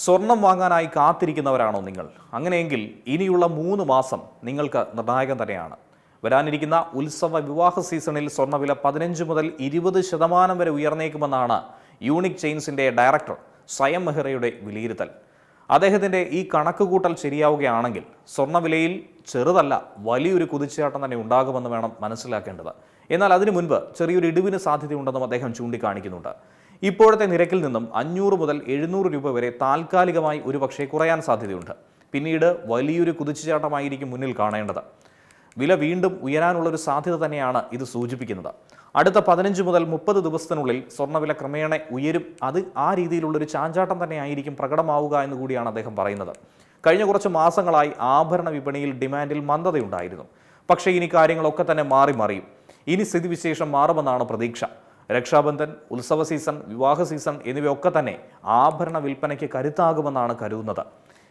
സ്വർണം വാങ്ങാനായി കാത്തിരിക്കുന്നവരാണോ നിങ്ങൾ? അങ്ങനെയെങ്കിൽ ഇനിയുള്ള 3 മാസം നിങ്ങൾക്ക് നിർണായകം തന്നെയാണ്. വരാനിരിക്കുന്ന ഉത്സവ വിവാഹ സീസണിൽ സ്വർണ്ണവില 15 മുതൽ 20% വരെ ഉയർന്നേക്കുമെന്നാണ് യൂണിക് ചെയിൻസിന്റെ ഡയറക്ടർ സയം മെഹ്റയുടെ വിലയിരുത്തൽ. അദ്ദേഹത്തിന്റെ ഈ കണക്കുകൂട്ടൽ ശരിയാവുകയാണെങ്കിൽ സ്വർണ്ണവിലയിൽ ചെറുതല്ല വലിയൊരു കുതിച്ചുചാട്ടം തന്നെ ഉണ്ടാകുമെന്ന് വേണം മനസ്സിലാക്കേണ്ടത്. എന്നാൽ അതിനു മുൻപ് ചെറിയൊരു ഇടിവിന് സാധ്യതയുണ്ടെന്നും അദ്ദേഹം ചൂണ്ടിക്കാണിക്കുന്നുണ്ട്. ഇപ്പോഴത്തെ നിരക്കിൽ നിന്നും 500 മുതൽ 700 രൂപ വരെ താൽക്കാലികമായി ഒരുപക്ഷെ കുറയാൻ സാധ്യതയുണ്ട്. പിന്നീട് വലിയൊരു കുതിച്ചുചാട്ടമായിരിക്കും മുന്നിൽ കാണേണ്ടത്. വില വീണ്ടും ഉയരാനുള്ളൊരു സാധ്യത തന്നെയാണ് ഇത് സൂചിപ്പിക്കുന്നത്. അടുത്ത 15 മുതൽ 30 ദിവസത്തിനുള്ളിൽ സ്വർണ്ണവില ക്രമേണ ഉയരും. അത് ആ രീതിയിലുള്ളൊരു ചാഞ്ചാട്ടം തന്നെയായിരിക്കും പ്രകടമാവുക എന്ന് കൂടിയാണ് അദ്ദേഹം പറയുന്നത്. കഴിഞ്ഞ കുറച്ച് മാസങ്ങളായി ആഭരണ വിപണിയിൽ ഡിമാൻഡിൽ മന്ദതയുണ്ടായിരുന്നു. പക്ഷേ ഇനി കാര്യങ്ങളൊക്കെ തന്നെ മറിയും. ഇനി സ്ഥിതിവിശേഷം മാറുമെന്നാണ് പ്രതീക്ഷ. രക്ഷാബന്ധൻ, ഉത്സവ സീസൺ, വിവാഹ സീസൺ എന്നിവയൊക്കെ തന്നെ ആഭരണ വിൽപ്പനയ്ക്ക് കരുത്താകുമെന്നാണ് കരുതുന്നത്.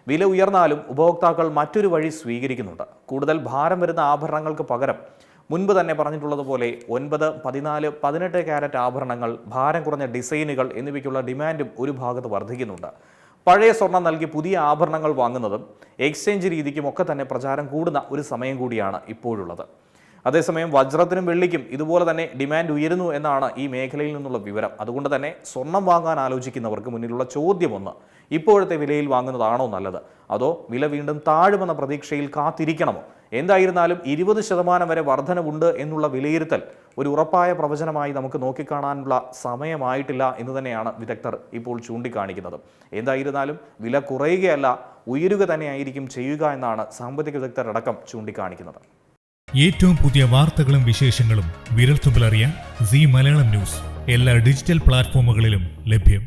വില ഉയർന്നാലും ഉപഭോക്താക്കൾ മറ്റൊരു വഴി സ്വീകരിക്കുന്നുണ്ട്. കൂടുതൽ ഭാരം വരുന്ന ആഭരണങ്ങൾക്ക് പകരം മുൻപ് തന്നെ പറഞ്ഞിട്ടുള്ളതുപോലെ 9, 14, 18 ക്യാരറ്റ് ആഭരണങ്ങൾ, ഭാരം കുറഞ്ഞ ഡിസൈനുകൾ എന്നിവയ്ക്കുള്ള ഡിമാൻഡും ഒരു ഭാഗത്ത് വർദ്ധിക്കുന്നുണ്ട്. പഴയ സ്വർണം നൽകി പുതിയ ആഭരണങ്ങൾ വാങ്ങുന്നതും എക്സ്ചേഞ്ച് രീതിക്കും ഒക്കെ തന്നെ പ്രചാരം കൂടുന്ന ഒരു സമയം കൂടിയാണ് ഇപ്പോഴുള്ളത്. അതേസമയം വജ്രത്തിനും വെള്ളിക്കും ഇതുപോലെ തന്നെ ഡിമാൻഡ് ഉയരുന്നു എന്നാണ് ഈ മേഖലയിൽ നിന്നുള്ള വിവരം. അതുകൊണ്ട് തന്നെ സ്വർണം വാങ്ങാൻ ആലോചിക്കുന്നവർക്ക് മുന്നിലുള്ള ചോദ്യമൊന്ന്, ഇപ്പോഴത്തെ വിലയിൽ വാങ്ങുന്നതാണോ നല്ലത്, അതോ വില വീണ്ടും താഴുമെന്ന പ്രതീക്ഷയിൽ കാത്തിരിക്കണമോ? എന്തായിരുന്നാലും 20% വരെ വർധനവുണ്ട് എന്നുള്ള വിലയിരുത്തൽ ഒരു ഉറപ്പായ പ്രവചനമായി നമുക്ക് നോക്കിക്കാണാനുള്ള സമയമായിട്ടില്ല എന്ന് തന്നെയാണ് വിദഗ്ധർ ഇപ്പോൾ ചൂണ്ടിക്കാണിക്കുന്നത്. എന്തായിരുന്നാലും വില കുറയുകയല്ല, ഉയരുക തന്നെയായിരിക്കും ചെയ്യുക എന്നാണ് സാമ്പത്തിക വിദഗ്ധരടക്കം ചൂണ്ടിക്കാണിക്കുന്നത്. ഏറ്റവും പുതിയ വാർത്തകളും വിശേഷങ്ങളും വിരൽത്തുമ്പിലറിയാൻ സീ മലയാളം ന്യൂസ് എല്ലാ ഡിജിറ്റൽ പ്ലാറ്റ്ഫോമുകളിലും ലഭ്യം.